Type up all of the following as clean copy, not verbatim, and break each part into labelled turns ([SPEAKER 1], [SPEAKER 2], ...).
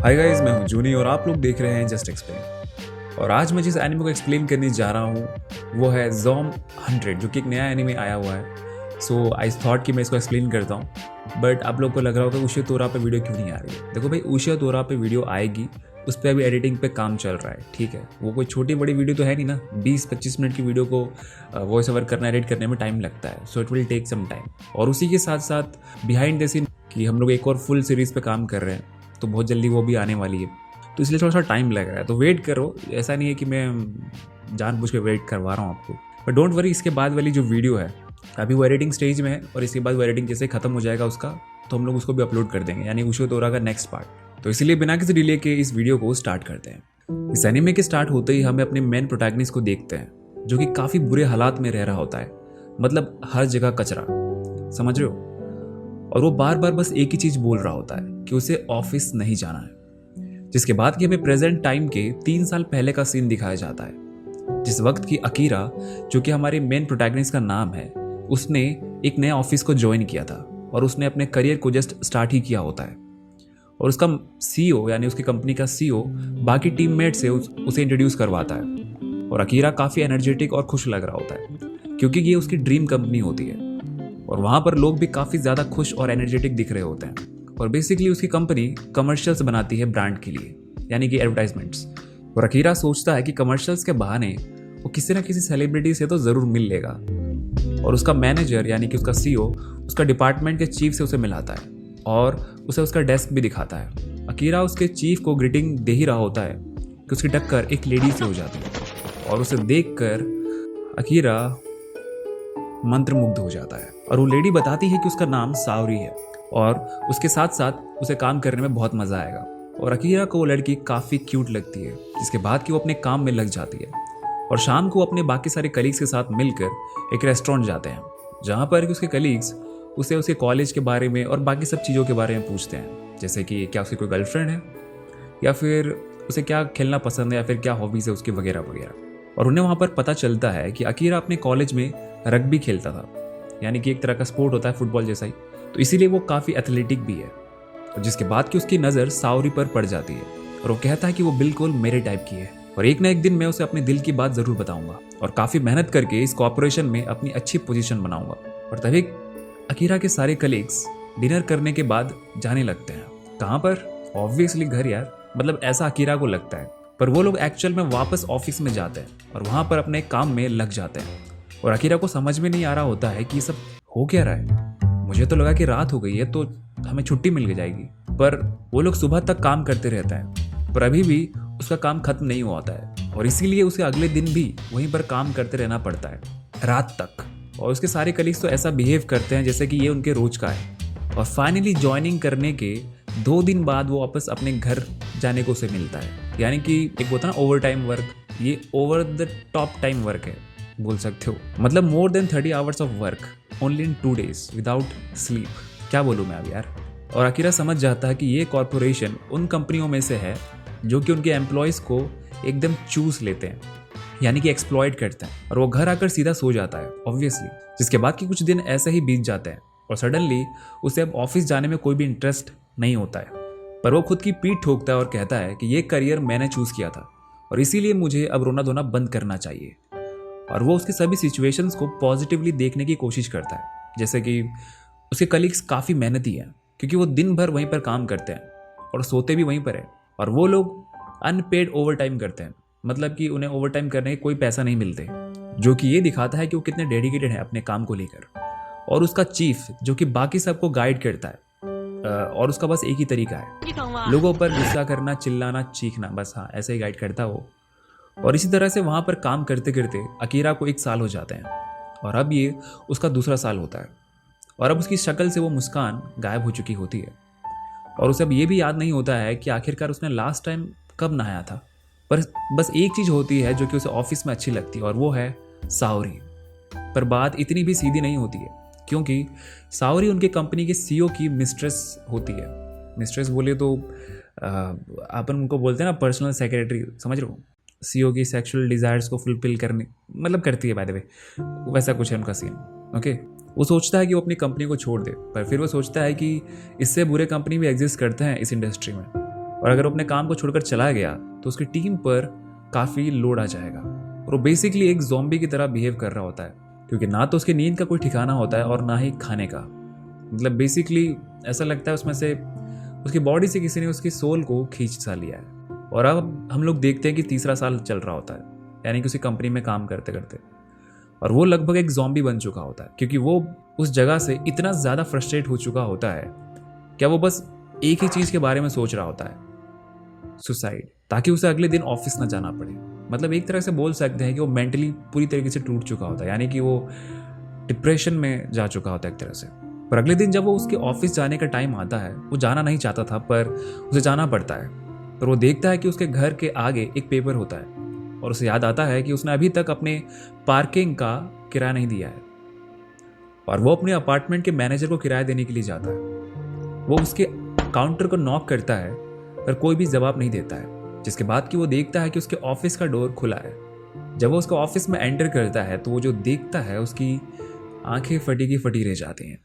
[SPEAKER 1] Hi guys, मैं हूं जूनी और आप लोग देख रहे हैं जस्ट एक्सप्लेन। और आज मैं जिस एनिमे को एक्सप्लेन करने जा रहा हूं वो है ज़ॉम 100, जो कि एक नया एनिमे आया हुआ है। सो आई थॉट कि मैं इसको एक्सप्लेन करता हूं। बट आप लोग को लग रहा होगा उषिया तोरा पे वीडियो क्यों नहीं आ रही है। देखो भाई, उषिया तोरा पे वीडियो आएगी, उस पर अभी एडिटिंग पे काम चल रहा है, ठीक है। वो कोई छोटी बड़ी वीडियो तो है नहीं ना, 20-25 मिनट की वीडियो को वॉइस ओवर करना, एडिट करने में टाइम लगता है। So it will take some time. और उसी के साथ साथ बिहाइंड द सीन कि हम लोग एक और फुल सीरीज़ पे काम कर रहे हैं, तो बहुत जल्दी वो भी आने वाली है, तो इसलिए थोड़ा सा टाइम लग रहा है। तो वेट करो, ऐसा नहीं है कि मैं जानबूझ के वेट करवा रहा हूँ आपको। बट डोंट वरी, इसके बाद वाली जो वीडियो है अभी वो एडिटिंग स्टेज में है, और इसके बाद वो एडिटिंग जैसे खत्म हो जाएगा उसका, तो हम लोग उसको भी अपलोड कर देंगे, यानी उषिया तोरा का नेक्स्ट पार्ट। तो इसीलिए बिना किसी डिले के इस वीडियो को स्टार्ट करते हैं। इस एनिमे के स्टार्ट होते ही हमें अपने मेन प्रोटैगनिस्ट को देखते हैं, जो कि काफ़ी बुरे हालात में रह रहा होता है। मतलब हर जगह कचरा, समझ रहे हो। और वो बार बार बस एक ही चीज़ बोल रहा होता है कि उसे ऑफिस नहीं जाना है। जिसके बाद कि हमें प्रेजेंट टाइम के 3 साल पहले का सीन दिखाया जाता है, जिस वक्त की अकीरा, जो कि हमारे मेन प्रोटैगनिस्ट का नाम है, उसने एक नया ऑफिस को ज्वाइन किया था और उसने अपने करियर को जस्ट स्टार्ट ही किया होता है। और उसका सीईओ यानी उसकी कंपनी का सीईओ बाकी टीममेट से उसे इंट्रोड्यूस करवाता है। और अकीरा काफ़ी एनर्जेटिक और खुश लग रहा होता है, क्योंकि ये उसकी ड्रीम कंपनी होती है। और वहाँ पर लोग भी काफ़ी ज़्यादा खुश और एनर्जेटिक दिख रहे होते हैं। और बेसिकली उसकी कंपनी कमर्शियल्स बनाती है ब्रांड के लिए, यानी कि एडवर्टाइजमेंट्स। और अकीरा सोचता है कि कमर्शियल्स के बहाने वो किसी ना किसी सेलिब्रिटी से तो ज़रूर मिल लेगा। और उसका मैनेजर यानी कि उसका सीईओ उसका डिपार्टमेंट के चीफ से उसे मिलाता है और उसे उसका डेस्क भी दिखाता है। अकीरा उसके चीफ को ग्रीटिंग दे ही रहा होता है कि उसकी टक्कर एक लेडी से हो जाती है। और उसे देखकर अकीरा मंत्रमुग्ध हो जाता है। और वो लेडी बताती है कि उसका नाम सावरी है और उसके साथ साथ उसे काम करने में बहुत मज़ा आएगा। और अकीरा को वो लड़की काफ़ी क्यूट लगती है, जिसके बाद कि वो अपने काम में लग जाती है। और शाम को अपने बाकी सारे कलीग्स के साथ मिलकर एक रेस्टोरेंट जाते हैं, जहाँ पर कि उसके कलीग्स उसे उसके कॉलेज के बारे में और बाकी सब चीज़ों के बारे में पूछते हैं, जैसे कि क्या उसकी कोई गर्लफ्रेंड है, या फिर उसे क्या खेलना पसंद है, या फिर क्या हॉबीज़ है उसकी, वगैरह वगैरह। और उन्हें वहाँ पर पता चलता है कि अकीरा अपने कॉलेज में रग्बी खेलता था, यानी कि एक तरह का स्पोर्ट होता है फुटबॉल जैसा ही, तो इसीलिए वो काफ़ी एथलेटिक भी है। और जिसके बाद कि उसकी नज़र सावरी पर पड़ जाती है और वो कहता है कि वो बिल्कुल मेरे टाइप की है और एक ना एक दिन मैं उसे अपने दिल की बात ज़रूर बताऊंगा और काफ़ी मेहनत करके इस कॉर्पोरेशन में अपनी अच्छी पोजीशन बनाऊंगा। और तभी अकीरा के सारे कलीग्स डिनर करने के बाद जाने लगते हैं। कहाँ पर? ऑब्वियसली घर यार, मतलब ऐसा अकीरा को लगता है। पर वो लोग एक्चुअल में वापस ऑफिस में जाते हैं और वहाँ पर अपने काम में लग जाते हैं। और अकीरा को समझ में नहीं आ रहा होता है कि ये सब हो क्या रहा है। मुझे तो लगा कि रात हो गई है तो हमें छुट्टी मिल जाएगी, पर वो लोग सुबह तक काम करते रहते हैं, पर अभी भी उसका काम खत्म नहीं हुआ होता है। और इसीलिए उसे अगले दिन भी वहीं पर काम करते रहना पड़ता है रात तक। और उसके सारे कलीग्स तो ऐसा बिहेव करते हैं जैसे कि ये उनके रोज का है। और फाइनली ज्वाइनिंग करने के 2 दिन बाद वो वापस अपने घर जाने को उसे मिलता है, यानी कि एक होता है ना ओवर टाइम वर्क, ये over the top time work है बोल सकते हो। मतलब more than 30 hours of work only in 2 days without sleep. क्या बोलूँ मैं अब यार। और अकीरा समझ जाता है कि ये कॉर्पोरेशन उन कंपनियों में से है जो कि उनके एम्प्लॉयज़ को एकदम चूस लेते हैं, यानी कि एक्सप्लॉइट करते हैं। और वो घर आकर सीधा सो जाता है ऑब्वियसली। जिसके बाद कि कुछ दिन ऐसे ही बीत जाते हैं और सडनली उसे अब ऑफिस जाने में कोई भी इंटरेस्ट नहीं होता है। पर वो खुद की पीठ ठोकता है और कहता है कि ये करियर मैंने चूज़ किया था और इसीलिए मुझे अब रोना धोना बंद करना चाहिए। और वो उसके सभी सिचुएशंस को पॉजिटिवली देखने की कोशिश करता है, जैसे कि उसके कलीग्स काफ़ी मेहनती हैं क्योंकि वो दिन भर वहीं पर काम करते हैं और सोते भी वहीं पर है। और वो लोग अनपेड ओवर टाइम करते हैं, मतलब कि उन्हें ओवर टाइम करने के कोई पैसा नहीं मिलते, जो कि ये दिखाता है कि वो कितने डेडिकेटेड हैं अपने काम को लेकर। और उसका चीफ जो कि बाकी सबको गाइड करता है, और उसका बस एक ही तरीका है, लोगों पर गुस्सा करना, चिल्लाना, चीखना, बस हाँ ऐसे ही गाइड करता है वो। और इसी तरह से वहाँ पर काम करते करते अकीरा को 1 साल हो जाते हैं और अब ये उसका दूसरा साल होता है। और अब उसकी शक्ल से वो मुस्कान गायब हो चुकी होती है और उसे अब ये भी याद नहीं होता है कि आखिरकार उसने लास्ट टाइम कब नहाया था। पर बस एक चीज़ होती है जो कि उसे ऑफिस में अच्छी लगती है और वो है सावरी। पर बात इतनी भी सीधी नहीं होती है, क्योंकि सावरी उनके कंपनी के सीईओ की मिस्ट्रेस होती है। मिस्ट्रेस बोले तो अपन उनको बोलते हैं ना पर्सनल सेक्रेटरी, समझ रहे हो। सीईओ की सेक्सुअल डिज़ायर्स को फुलफिल करने मतलब करती है, बाय द वे वैसा कुछ है उनका सीन। ओके, वो सोचता है कि वो अपनी कंपनी को छोड़ दे, पर फिर वो सोचता है कि इससे बुरे कंपनी भी एग्जिस्ट करते हैं इस इंडस्ट्री में। और अगर वो अपने काम को छोड़कर चला गया तो उसकी टीम पर काफ़ी लोड आ जाएगा और वो बेसिकली एक ज़ॉम्बी की तरह बिहेव कर रहा होता है, क्योंकि ना तो उसकी नींद का कोई ठिकाना होता है और ना ही खाने का। मतलब बेसिकली ऐसा लगता है उसमें से उसकी बॉडी से किसी ने उसकी सोल को खींच सा लिया है। और अब हम लोग देखते हैं कि तीसरा साल चल रहा होता है, यानी कि उसी कंपनी में काम करते करते, और वो लगभग एक ज़ॉम्बी बन चुका होता है, क्योंकि वो उस जगह से इतना ज़्यादा फ्रस्ट्रेट हो चुका होता है क्या वो बस एक ही चीज़ के बारे में सोच रहा होता है, सुसाइड, ताकि उसे अगले दिन ऑफिस ना जाना पड़े। मतलब एक तरह से बोल सकते हैं कि वो मेंटली पूरी तरीके से टूट चुका होता है, यानी कि वो डिप्रेशन में जा चुका होता है एक तरह से। पर अगले दिन जब वो उसके ऑफिस जाने का टाइम आता है, वो जाना नहीं चाहता था पर उसे जाना पड़ता है। पर वो देखता है कि उसके घर के आगे एक पेपर होता है और उसे याद आता है कि उसने अभी तक अपने पार्किंग का किराया नहीं दिया है, और वो अपने अपार्टमेंट के मैनेजर को किराया देने के लिए जाता है। वो उसके काउंटर को नॉक करता है पर कोई भी जवाब नहीं देता है, जिसके बाद कि वो देखता है कि उसके ऑफिस का डोर खुला है। जब वो उसके ऑफिस में एंटर करता है तो वो जो देखता है उसकी आंखें फटी की फटी रह जाती हैं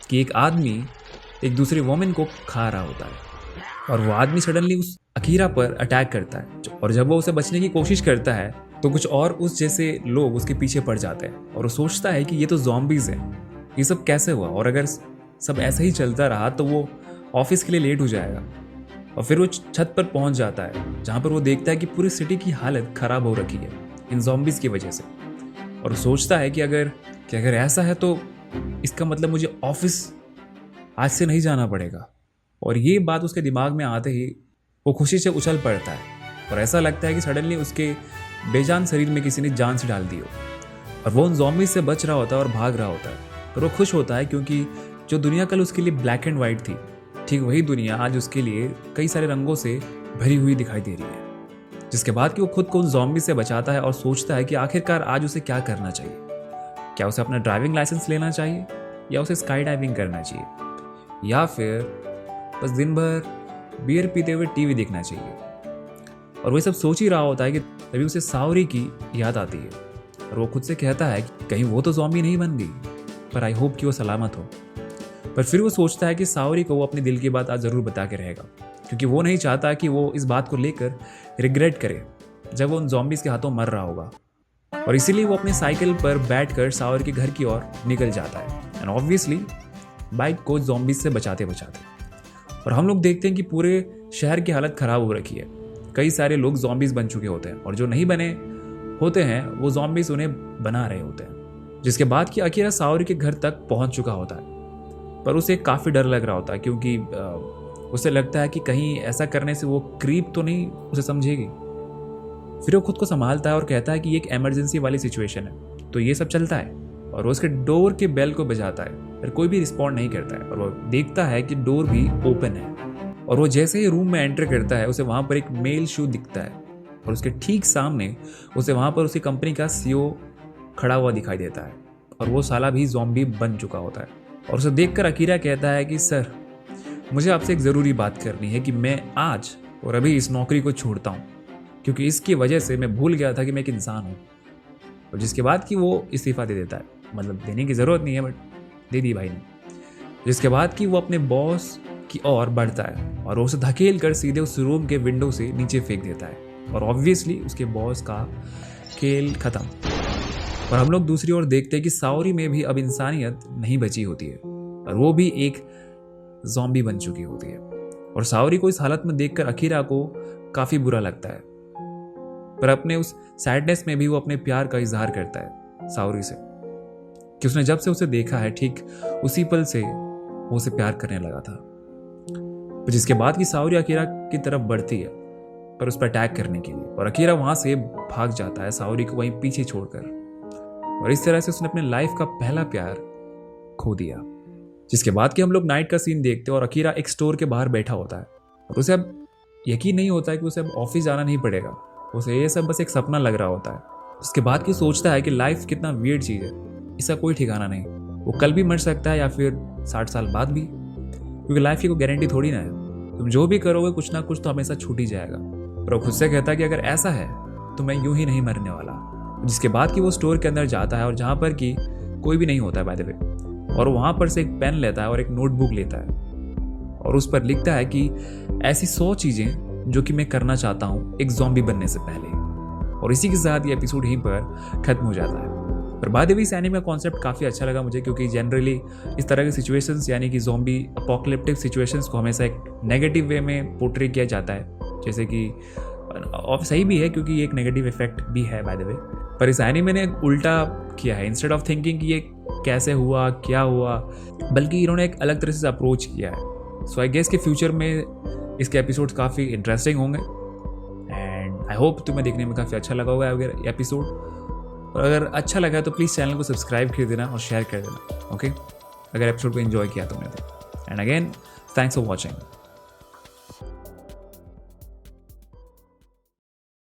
[SPEAKER 1] कि एक आदमी एक दूसरी वोमेन को खा रहा होता है, और वो आदमी सडनली उस अकीरा पर अटैक करता है। और जब वो उसे बचने की कोशिश करता है तो कुछ और उस जैसे लोग उसके पीछे पड़ जाते हैं, और वो सोचता है कि ये तो ज़ॉम्बीज़ हैं, ये सब कैसे हुआ, और अगर सब ऐसे ही चलता रहा तो वो ऑफिस के लिए लेट हो जाएगा। और फिर वो छत पर पहुंच जाता है जहां पर वो देखता है कि पूरी सिटी की हालत खराब हो रखी है इन ज़ॉम्बीज़ की वजह से, और वो सोचता है कि अगर ऐसा है तो इसका मतलब मुझे ऑफिस आज से नहीं जाना पड़ेगा। और ये बात उसके दिमाग में आते ही वो खुशी से उछल पड़ता है, और ऐसा लगता है कि सडनली उसके बेजान शरीर में किसी ने जान से डाल दी हो, और वो उन ज़ॉम्बीज़ से बच रहा होता है और भाग रहा होता है। पर वो खुश होता है क्योंकि जो दुनिया कल उसके लिए ब्लैक एंड वाइट थी, ठीक वही दुनिया आज उसके लिए कई सारे रंगों से भरी हुई दिखाई दे रही है। जिसके बाद कि वो खुद को उन ज़ॉम्बी से बचाता है और सोचता है कि आखिरकार आज उसे क्या करना चाहिए। क्या उसे अपना ड्राइविंग लाइसेंस लेना चाहिए, या उसे स्काई डाइविंग करना चाहिए, या फिर बस दिन भर बियर पीते हुए टीवी देखना चाहिए। और वो सब सोच ही रहा होता है कि तभी उसे सावरी की याद आती है, और वो खुद से कहता है कि कहीं वो तो ज़ॉम्बी नहीं बन गई, पर आई होप कि वो सलामत हो। पर फिर वो सोचता है कि सावरी को वो अपने दिल की बात आज ज़रूर बता के रहेगा, क्योंकि वो नहीं चाहता कि वो इस बात को लेकर रिग्रेट करे जब वो उन ज़ॉम्बीज़ के हाथों मर रहा होगा। और इसीलिए वो अपने साइकिल पर बैठकर सावरी के घर की ओर निकल जाता है, एंड ऑब्वियसली बाइक को ज़ॉम्बीज़ से बचाते बचाते। और हम लोग देखते हैं कि पूरे शहर की हालत ख़राब हो रखी है। कई सारे लोग ज़ॉम्बीज़ बन चुके होते हैं, और जो नहीं बने होते हैं वो ज़ॉम्बीज़ उन्हें बना रहे होते हैं। जिसके बाद कि अकीरा सावरी के घर तक पहुंच चुका होता है, पर उसे काफ़ी डर लग रहा होता है, क्योंकि उसे लगता है कि कहीं ऐसा करने से वो क्रीप तो नहीं उसे समझेगी। फिर वो खुद को संभालता है और कहता है कि ये एक इमरजेंसी वाली सिचुएशन है, तो ये सब चलता है। और वो उसके डोर के बेल को बजाता है, पर कोई भी रिस्पॉन्ड नहीं करता है, और वो देखता है कि डोर भी ओपन है। और वो जैसे ही रूम में एंटर करता है उसे वहाँ पर एक मेल शू दिखता है, और उसके ठीक सामने उसे वहाँ पर उसी कंपनी का CEO खड़ा हुआ दिखाई देता है, और वो साला भी ज़ॉम्बी बन चुका होता है। और उसे देखकर अकीरा कहता है कि सर, मुझे आपसे एक ज़रूरी बात करनी है कि मैं आज और अभी इस नौकरी को छोड़ता हूँ, क्योंकि इसकी वजह से मैं भूल गया था कि मैं एक इंसान हूँ। और जिसके बाद कि वो इस्तीफ़ा दे देता है, मतलब देने की ज़रूरत नहीं है बट दे दी भाई ने। जिसके बाद कि वो अपने बॉस की ओर बढ़ता है और उसे धकेल कर सीधे उस रूम के विंडो से नीचे फेंक देता है, और ऑब्वियसली उसके बॉस का खेल ख़त्म। और हम लोग दूसरी ओर देखते हैं कि सावरी में भी अब इंसानियत नहीं बची होती है, और वो भी एक ज़ॉम्बी बन चुकी होती है। और सावरी को इस हालत में देखकर अकीरा को काफ़ी बुरा लगता है, पर अपने उस सैडनेस में भी वो अपने प्यार का इजहार करता है सावरी से, कि उसने जब से उसे देखा है ठीक उसी पल से वो उसे प्यार करने लगा था। जिसके बाद की सावरी अकीरा की तरफ बढ़ती है पर उस पर अटैक करने के लिए, और अकीरा वहां से भाग जाता है सावरी को वहीं पीछे छोड़कर। और इस तरह से उसने अपने लाइफ का पहला प्यार खो दिया। जिसके बाद कि हम लोग नाइट का सीन देखते हैं और अकीरा एक स्टोर के बाहर बैठा होता है, और उसे अब यकीन नहीं होता है कि उसे अब ऑफिस जाना नहीं पड़ेगा। उसे ये सब बस एक सपना लग रहा होता है। उसके बाद की सोचता है कि लाइफ कितना वियर्ड चीज़ है, इसका कोई ठिकाना नहीं, वो कल भी मर सकता है या फिर 60 साल बाद भी, क्योंकि लाइफ की कोई गारंटी थोड़ी ना है। तुम जो भी करोगे कुछ ना कुछ तो हमेशा छूट ही जाएगा। और वो खुद से कहता है कि अगर ऐसा है तो मैं यूं ही नहीं मरने वाला। जिसके बाद कि वो स्टोर के अंदर जाता है, और जहाँ पर कि कोई भी नहीं होता है बाय द वे, और वहाँ पर से एक पेन लेता है और एक नोटबुक लेता है, और उस पर लिखता है कि ऐसी 100 चीज़ें जो कि मैं करना चाहता हूँ एक ज़ॉम्बी बनने से पहले। और इसी के साथ ये एपिसोड यहीं पर ख़त्म हो जाता है। पर बाद में इस एनीमे का कॉन्सेप्ट काफ़ी अच्छा लगा मुझे, क्योंकि जनरली इस तरह के सिचुएशंस यानी कि ज़ॉम्बी अपोकलिप्टिक सिचुएशंस को हमेशा एक नेगेटिव वे में पोर्ट्रे किया जाता है, जैसे कि और सही भी है क्योंकि ये एक नेगेटिव इफेक्ट भी है बाय द वे। पर इस एनीमे ने उल्टा किया है, इंस्टेड ऑफ थिंकिंग कि ये कैसे हुआ क्या हुआ, बल्कि इन्होंने एक अलग तरह से अप्रोच किया है। सो आई गेस के फ्यूचर में इसके एपिसोड्स काफ़ी इंटरेस्टिंग होंगे एंड आई होप तुम्हें देखने में काफ़ी अच्छा लगा होगा अगर एपिसोड। और अगर अच्छा लगा तो प्लीज़ चैनल को सब्सक्राइब कर देना और शेयर कर देना, ओके? अगर एपिसोड को एंजॉय किया तुमने तो। And again thanks for watching.